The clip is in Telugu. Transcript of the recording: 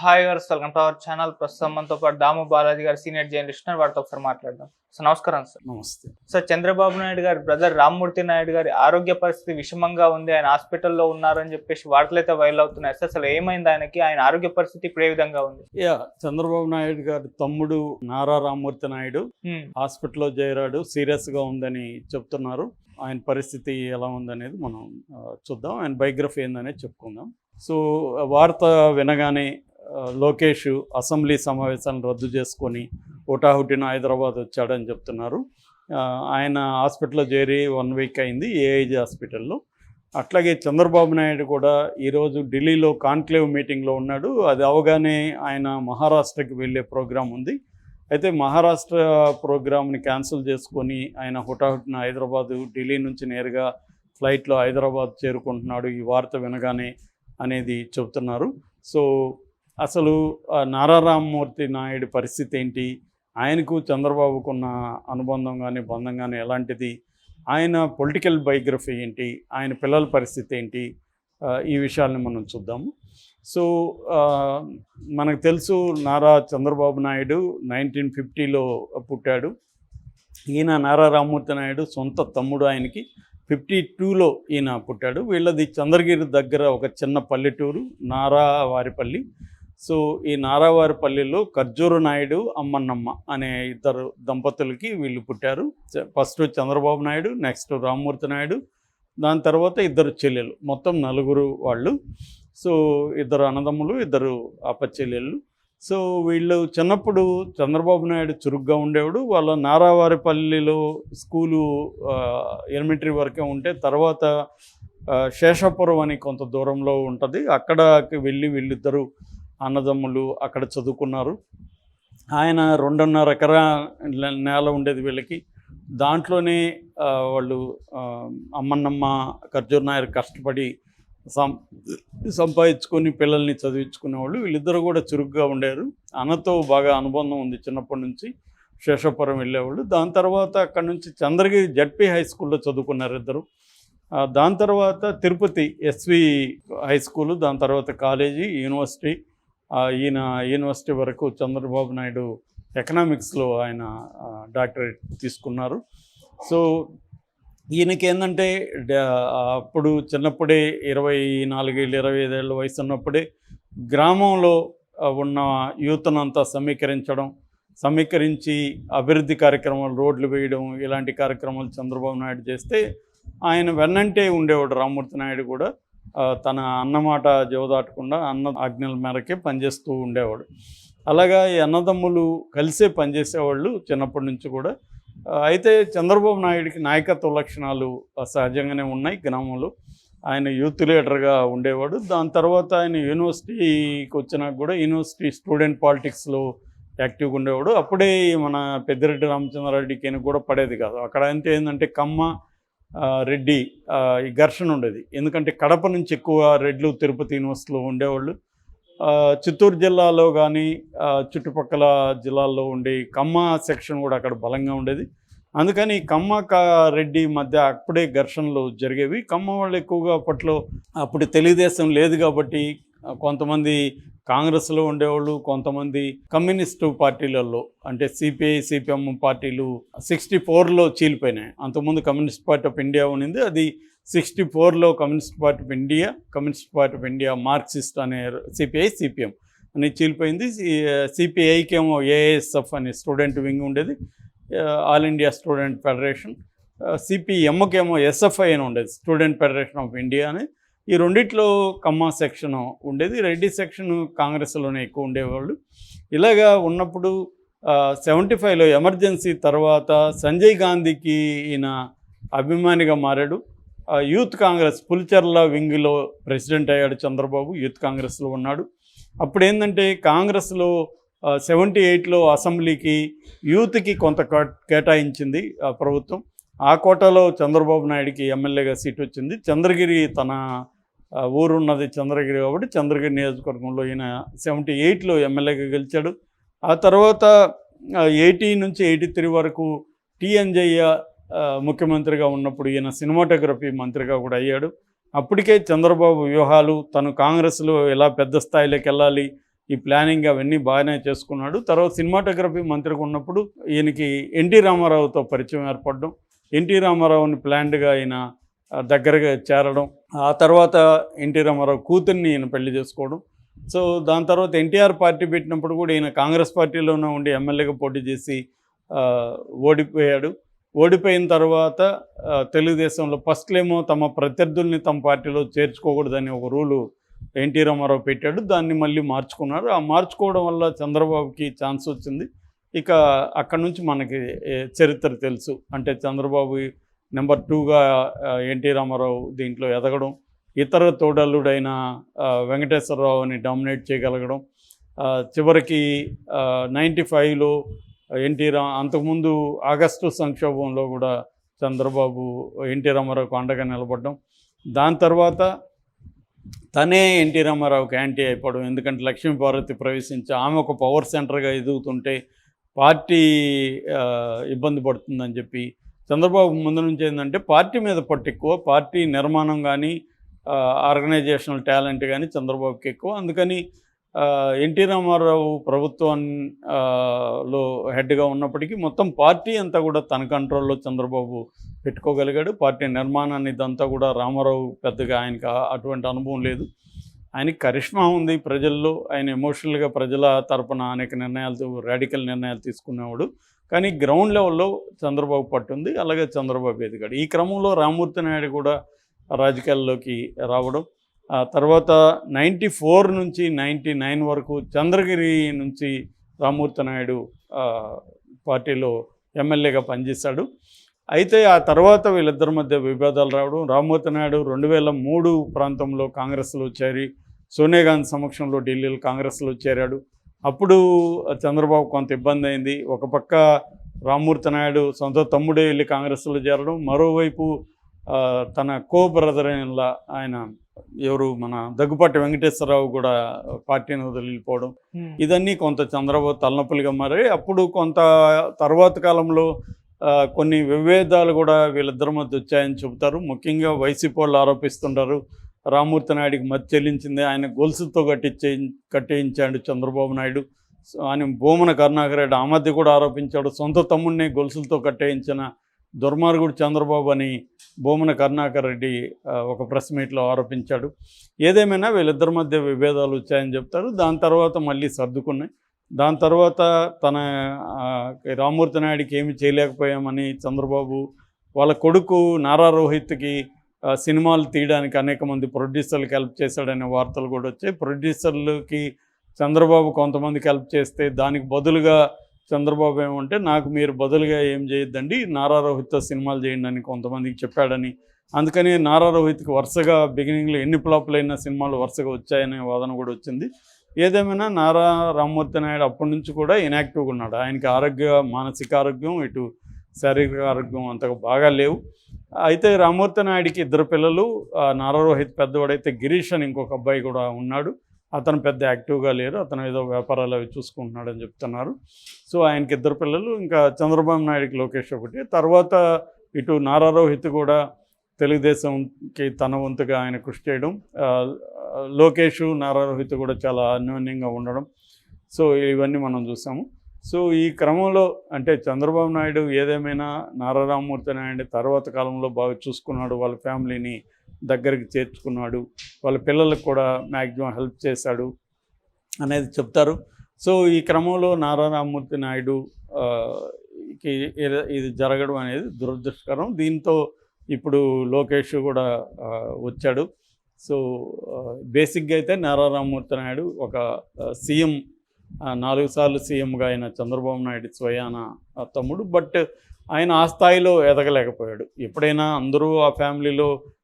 హాయ్ గారు, వెల్కమ్ టు అవర్ ఛానల్. ప్రస్తుతం మనతో పాటు దాము బాలాజీ గారు, సీనియర్ జర్నలిస్ట్, వారితో ఒకసారి మాట్లాడదాం. సార్ నమస్కారం. సార్ నమస్తే సార్, చంద్రబాబు నాయుడు గారి బ్రదర్ రామ్మూర్తి నాయుడు గారి ఆరోగ్య పరిస్థితి విషమంగా ఉంది, ఆయన హాస్పిటల్లో ఉన్నారని చెప్పేసి వార్తలు అయితే వైరల్ అవుతున్నాయి. సార్ అసలు ఏమైంది ఆయనకి, ఆయన ఆరోగ్య పరిస్థితి ఇప్పుడు ఏ విధంగా ఉంది? చంద్రబాబు నాయుడు గారి తమ్ముడు నారా రామ్మూర్తి నాయుడు హాస్పిటల్లో చేరాడు, సీరియస్ గా ఉందని చెప్తున్నారు. ఆయన పరిస్థితి ఎలా ఉందనేది మనం చూద్దాం, ఆయన బయోగ్రఫీ ఏందనేది చెప్పుకుందాం. సో వార్త వినగానే లోకేష్ అసెంబ్లీ సమావేశాలను రద్దు చేసుకొని హుటాహుటిన హైదరాబాద్ వచ్చాడని చెప్తున్నారు. ఆయన హాస్పిటల్లో చేరి 1 వీక్ అయింది, ఏఐజీ హాస్పిటల్లో. అట్లాగే చంద్రబాబు నాయుడు కూడా ఈరోజు ఢిల్లీలో కాన్క్లేవ్ మీటింగ్లో ఉన్నాడు. అది అవగానే ఆయన మహారాష్ట్రకి వెళ్ళే ప్రోగ్రాం ఉంది. అయితే మహారాష్ట్ర ప్రోగ్రామ్ని క్యాన్సిల్ చేసుకొని ఆయన హుటాహుటిన హైదరాబాదు, ఢిల్లీ నుంచి నేరుగా ఫ్లైట్లో హైదరాబాద్ చేరుకుంటున్నాడు ఈ వార్త వినగానే అనేది చెబుతున్నారు. సో అసలు నారా రామ్మూర్తి నాయుడు పరిస్థితి ఏంటి, ఆయనకు చంద్రబాబుకున్న అనుబంధం కానీ బంధం కానీ ఎలాంటిది, ఆయన పొలిటికల్ బయోగ్రఫీ ఏంటి, ఆయన పిల్లల పరిస్థితి ఏంటి, ఈ విషయాల్ని మనం చూద్దాము. సో మనకు తెలుసు, నారా చంద్రబాబు నాయుడు 1950లో పుట్టాడు. ఈయన నారా రామ్మూర్తి నాయుడు సొంత తమ్ముడు, ఆయనకి 52లో ఈయన పుట్టాడు. వీళ్ళది చంద్రగిరి దగ్గర ఒక చిన్న పల్లెటూరు నారావారిపల్లి. సో ఈ నారావారిపల్లిలో ఖర్జూరు నాయుడు, అమ్మన్నమ్మ అనే ఇద్దరు దంపతులకి వీళ్ళు పుట్టారు. ఫస్ట్ చంద్రబాబు నాయుడు, నెక్స్ట్ రామ్మూర్తి నాయుడు, దాని తర్వాత ఇద్దరు చెల్లెలు, మొత్తం 4 వాళ్ళు. సో 2 అన్నదమ్ములు, 2 అప్పచెల్లెళ్ళు. సో వీళ్ళు చిన్నప్పుడు చంద్రబాబు నాయుడు చురుగ్గా ఉండేవాడు. వాళ్ళ నారావారిపల్లిలో స్కూలు ఎలిమెంటరీ వరకే ఉంటే, తర్వాత శేషాపురం అని కొంత దూరంలో ఉంటుంది, అక్కడికి వెళ్ళి వీళ్ళిద్దరూ అన్నదమ్ములు అక్కడ చదువుకున్నారు. ఆయన 2.5 ఎకరా నేల ఉండేది వీళ్ళకి. దాంట్లోనే వాళ్ళు అమ్మన్నమ్మ, ఖర్జూర్ నాయర్ కష్టపడి సంపాదించుకొని పిల్లల్ని చదివించుకునేవాళ్ళు. వీళ్ళిద్దరూ కూడా చురుగ్గా ఉండేవారు. అన్నతో బాగా అనుబంధం ఉంది చిన్నప్పటి నుంచి. శేషాపురం వెళ్ళేవాళ్ళు. దాని తర్వాత అక్కడ నుంచి చంద్రగిరి జడ్పీ హై స్కూల్లో చదువుకున్నారు ఇద్దరు. దాని తర్వాత తిరుపతి ఎస్వి హై స్కూలు, దాని తర్వాత కాలేజీ, యూనివర్సిటీ. ఈయన యూనివర్సిటీ వరకు చంద్రబాబు నాయుడు ఎకనామిక్స్లో ఆయన డాక్టరేట్ తీసుకున్నారు. సో ఈయనకి ఏంటంటే అప్పుడు చిన్నప్పుడే 24 25 ఏళ్ళ వయసు ఉన్నప్పుడే గ్రామంలో ఉన్న యూత్నంతా సమీకరించి అభివృద్ధి కార్యక్రమాలు, రోడ్లు వేయడం, ఇలాంటి కార్యక్రమాలు చంద్రబాబు నాయుడు చేస్తే ఆయన వెన్నంటే ఉండేవాడు. రామ్మూర్తి నాయుడు కూడా తన అన్నమాట జవదాటకుండా అన్న ఆజ్ఞల మేరకే పనిచేస్తూ ఉండేవాడు. అలాగా ఈ అన్నదమ్ములు కలిసే పనిచేసేవాళ్ళు చిన్నప్పటి నుంచి కూడా. అయితే చంద్రబాబు నాయుడికి నాయకత్వ లక్షణాలు సహజంగానే ఉన్నాయి గ్రామంలో. ఆయన యూత్ లీడర్గా ఉండేవాడు. దాని తర్వాత ఆయన యూనివర్సిటీకి వచ్చినాక కూడా యూనివర్సిటీ స్టూడెంట్ పాలిటిక్స్లో యాక్టివ్గా ఉండేవాడు. అప్పుడే మన పెద్దిరెడ్డి రామచంద్రారెడ్డికి కూడా పడేది కాదు. అక్కడ అంటే ఏంటంటే కమ్మ రెడ్డి ఈ ఘర్షణ ఉండేది. ఎందుకంటే కడప నుంచి ఎక్కువ రెడ్లు తిరుపతి యూనివర్సిటీలో ఉండేవాళ్ళు. చిత్తూరు జిల్లాలో కానీ చుట్టుపక్కల జిల్లాల్లో ఉండే కమ్మ సెక్షన్ కూడా అక్కడ బలంగా ఉండేది. అందుకని కమ్మ రెడ్డి మధ్య అప్పుడే ఘర్షణలు జరిగేవి. కమ్మ వాళ్ళు ఎక్కువగా అప్పుడు తెలుగుదేశం లేదు కాబట్టి కొంతమంది కాంగ్రెస్లో ఉండేవాళ్ళు, కొంతమంది కమ్యూనిస్టు పార్టీలలో అంటే సిపిఐ సిపిఎం పార్టీలు 64లో చీలిపోయినాయి. అంతకుముందు కమ్యూనిస్ట్ పార్టీ ఆఫ్ ఇండియా ఉన్నింది, అది 64లో communist party of India marxist అనే సిపిఐ సిపిఎం అని చీలిపోయింది. సిపిఐకి ఏమో ఏఎస్ఎఫ్ అనే స్టూడెంట్ వింగ్ ఉండేది, ఆల్ ఇండియా స్టూడెంట్ ఫెడరేషన్. సిపిఎంకేమో ఎస్ఎఫ్ఐ అని ఉండేది, స్టూడెంట్ ఫెడరేషన్ ఆఫ్ ఇండియా అని. ఈ రెండిట్లో కమ్మ సెక్షన్ ఉండేది, రెడ్డి సెక్షన్ కాంగ్రెస్లోనే ఎక్కువ ఉండేవాళ్ళు. ఇలాగా ఉన్నప్పుడు 75లో ఎమర్జెన్సీ తర్వాత సంజయ్ గాంధీకి ఈయన అభిమానిగా మారాడు. యూత్ కాంగ్రెస్ పులిచెర్ల వింగ్లో ప్రెసిడెంట్ అయ్యాడు చంద్రబాబు, యూత్ కాంగ్రెస్లో ఉన్నాడు. అప్పుడు ఏంటంటే కాంగ్రెస్లో 78లో అసెంబ్లీకి యూత్కి కొంత కేటాయించింది ప్రభుత్వం. ఆ కోటాలో చంద్రబాబు నాయుడికి ఎమ్మెల్యేగా సీట్ వచ్చింది. చంద్రగిరి తన ఊరున్నది చంద్రగిరి కాబట్టి చంద్రగిరి నియోజకవర్గంలో ఈయన 78లో ఎమ్మెల్యేగా గెలిచాడు. ఆ తర్వాత 80 నుంచి 83 వరకు టీఎన్జయ్య ముఖ్యమంత్రిగా ఉన్నప్పుడు ఈయన సినిమాటోగ్రఫీ మంత్రిగా కూడా అయ్యాడు. అప్పటికే చంద్రబాబు వ్యూహాలు, తను కాంగ్రెస్లో ఎలా పెద్ద స్థాయిలోకి వెళ్ళాలి, ఈ ప్లానింగ్ అవన్నీ బాగానే చేసుకున్నాడు. తర్వాత సినిమాటోగ్రఫీ మంత్రిగా ఉన్నప్పుడు ఈయనకి ఎన్టీ రామారావుతో పరిచయం ఏర్పడడం, ఎన్టీ రామారావుని ప్లాన్డ్గా ఈయన దగ్గరగా చేరడం, ఆ తర్వాత ఎన్టీ రామారావు కూతుర్ని ఈయన పెళ్లి చేసుకోవడం. సో దాని తర్వాత ఎన్టీఆర్ పార్టీ పెట్టినప్పుడు కూడా ఈయన కాంగ్రెస్ పార్టీలోనే ఉండి ఎమ్మెల్యేగా పోటీ చేసి ఓడిపోయాడు. ఓడిపోయిన తర్వాత తెలుగుదేశంలో ఫస్ట్లేమో తమ ప్రత్యర్థుల్ని తమ పార్టీలో చేర్చుకోకూడదని ఒక రూలు ఎన్టీ రామారావు పెట్టాడు. దాన్ని మళ్ళీ మార్చుకున్నారు. ఆ మార్చుకోవడం వల్ల చంద్రబాబుకి ఛాన్స్ వచ్చింది. ఇక అక్కడి నుంచి మనకి చరిత్ర తెలుసు. అంటే చంద్రబాబు నెంబర్ 2గా ఎన్టీ రామారావు దీంట్లో ఎదగడం, ఇతర తోడల్లుడైన వెంకటేశ్వరరావుని డామినేట్ చేయగలగడం, చివరికి 95లో అంతకుముందు ఆగస్టు సంక్షోభంలో కూడా చంద్రబాబు ఎన్టీ రామారావుకు అండగా నిలబడడం, దాని తర్వాత తనే ఎన్టీ రామారావుకి యాంటీ అయిపోవడం. ఎందుకంటే లక్ష్మీపార్వతి ప్రవేశించి ఆమె ఒక పవర్ సెంటర్గా ఎదుగుతుంటే పార్టీ ఇబ్బంది పడుతుందని చెప్పి చంద్రబాబు ముందు నుంచి ఏంటంటే పార్టీ మీద పట్టు ఎక్కువ, పార్టీ నిర్మాణం కానీ ఆర్గనైజేషనల్ టాలెంట్ కానీ చంద్రబాబుకి ఎక్కువ. అందుకని ఎన్టీ రామారావు ప్రభుత్వంలో హెడ్గా ఉన్నప్పటికీ మొత్తం పార్టీ అంతా కూడా తన కంట్రోల్లో చంద్రబాబు పెట్టుకోగలిగాడు. పార్టీ నిర్మాణాన్ని ఇదంతా కూడా రామారావు పెద్దగా ఆయనకి అటువంటి అనుభవం లేదు. ఆయనకి కరిష్మా ఉంది ప్రజల్లో, ఆయన ఎమోషనల్గా ప్రజల తరపున అనేక రాడికల్ నిర్ణయాలు తీసుకునేవాడు. కానీ గ్రౌండ్ లెవెల్లో చంద్రబాబు పట్టుంది, అలాగే చంద్రబాబు ఎదిగాడు. ఈ క్రమంలో రామ్మూర్తి నాయుడు కూడా రాజకీయాల్లోకి రావడం, ఆ తర్వాత 94 నుంచి 99 వరకు చంద్రగిరి నుంచి రామ్మూర్తి నాయుడు పార్టీలో ఎమ్మెల్యేగా పనిచేశాడు. అయితే ఆ తర్వాత వీళ్ళిద్దరి మధ్య విభేదాలు రావడం, రామ్మూర్తి నాయుడు 2003 ప్రాంతంలో కాంగ్రెస్లో చేరి సోనియా గాంధీ సమక్షంలో ఢిల్లీలో కాంగ్రెస్లో చేరాడు. అప్పుడు చంద్రబాబు కొంత ఇబ్బంది అయింది. ఒక పక్క రామ్మూర్తి నాయుడు సొంత తమ్ముడే వెళ్ళి కాంగ్రెస్లో చేరడం, మరోవైపు తన బ్రదర్ అయిన ఆయన ఎవరు మన దగ్గుపాటి వెంకటేశ్వరరావు కూడా పార్టీని వదిలిపోవడం, ఇదన్నీ కొంత చంద్రబాబు తలనొప్పులుగా మారాయి. అప్పుడు కొంత తర్వాత కాలంలో కొన్ని విభేదాలు కూడా వీళ్ళిద్దరి మధ్య వచ్చాయని చెబుతారు. ముఖ్యంగా వైసీపీ వాళ్ళు ఆరోపిస్తుంటారు రామ్మూర్తి నాయుడికి మధ్య చెల్లించింది ఆయన గొలుసుతో కట్టేయించాడు చంద్రబాబు నాయుడు. ఆయన భూమన కరుణాకర్ రెడ్డి ఆ మధ్య కూడా ఆరోపించాడు, సొంత తమ్ముడిని గొలుసులతో కట్టేయించిన దుర్మార్గుడు చంద్రబాబు అని భూమన కరుణాకర్ రెడ్డి ఒక ప్రెస్ మీట్లో ఆరోపించాడు. ఏదేమైనా వీళ్ళిద్దరి మధ్య విభేదాలు వచ్చాయని చెప్తారు. దాని తర్వాత మళ్ళీ సర్దుకున్నాయి. దాని తర్వాత తన రామ్మూర్తి నాయుడికి ఏమి చేయలేకపోయామని చంద్రబాబు వాళ్ళ కొడుకు నారా రోహిత్కి సినిమాలు తీయడానికి అనేక మంది ప్రొడ్యూసర్లకు హెల్ప్ చేశాడనే వార్తలు కూడా వచ్చాయి. ప్రొడ్యూసర్లకి చంద్రబాబు కొంతమందికి హెల్ప్ చేస్తే దానికి బదులుగా చంద్రబాబు ఏమంటే నాకు మీరు బదులుగా ఏం చేయొద్దండి, నారా రోహిత్తో సినిమాలు చేయండి అని కొంతమందికి చెప్పాడని, అందుకని నారా రోహిత్కి వరుసగా బిగినింగ్లో ఎన్ని ఫ్లాపులైన సినిమాలు వరుసగా వచ్చాయనే వాదన కూడా వచ్చింది. ఏదేమైనా రామ్మూర్తి నాయుడు అప్పటి నుంచి కూడా ఇన్యాక్టివ్గా ఉన్నాడు. ఆయనకి మానసిక ఆరోగ్యం ఇటు శారీరక ఆరోగ్యం అంతగా బాగా లేవు. అయితే రామ్మూర్తి నాయుడికి 2 పిల్లలు, నారా రోహిత్ పెద్దవాడైతే గిరీష్ అని ఇంకొక అబ్బాయి కూడా ఉన్నాడు. అతను పెద్ద యాక్టివ్గా లేరు, అతను ఏదో వ్యాపారాలు అవి చూసుకుంటున్నాడని చెప్తున్నారు. సో ఆయనకి 2 పిల్లలు, ఇంకా చంద్రబాబు నాయుడికి లోకేష్ ఒకటి. తర్వాత ఇటు నారా రోహిత్ కూడా తెలుగుదేశంకి తన వంతుగా ఆయన కృషి చేయడం, లోకేష్ నారా రోహిత్ కూడా చాలా అన్యోన్యంగా ఉండడం, సో ఇవన్నీ మనం చూసాము. సో ఈ క్రమంలో అంటే చంద్రబాబు నాయుడు ఏదేమైనా నారా రామ్మూర్తి నాయుడు తర్వాత కాలంలో బాగా చూసుకున్నాడు, వాళ్ళ ఫ్యామిలీని దగ్గరికి చేర్చుకున్నాడు, వాళ్ళ పిల్లలకు కూడా మ్యాక్సిమం హెల్ప్ చేశాడు అనేది చెప్తారు. సో ఈ క్రమంలో నారా రామ్మూర్తి నాయుడు ఇది జరగడం అనేది దురదృష్టకరం. దీంతో ఇప్పుడు లోకేష్ కూడా వచ్చాడు. సో బేసిక్గా అయితే నారా రామ్మూర్తి నాయుడు ఒక సీఎం, 4 సార్లు సీఎంగా ఆయన చంద్రబాబు నాయుడు స్వయాన తమ్ముడు. బట్ ఆయన ఆ స్థాయిలో ఎదగలేకపోయాడు. ఎప్పుడైనా అందరూ ఆ ఫ్యామిలీలో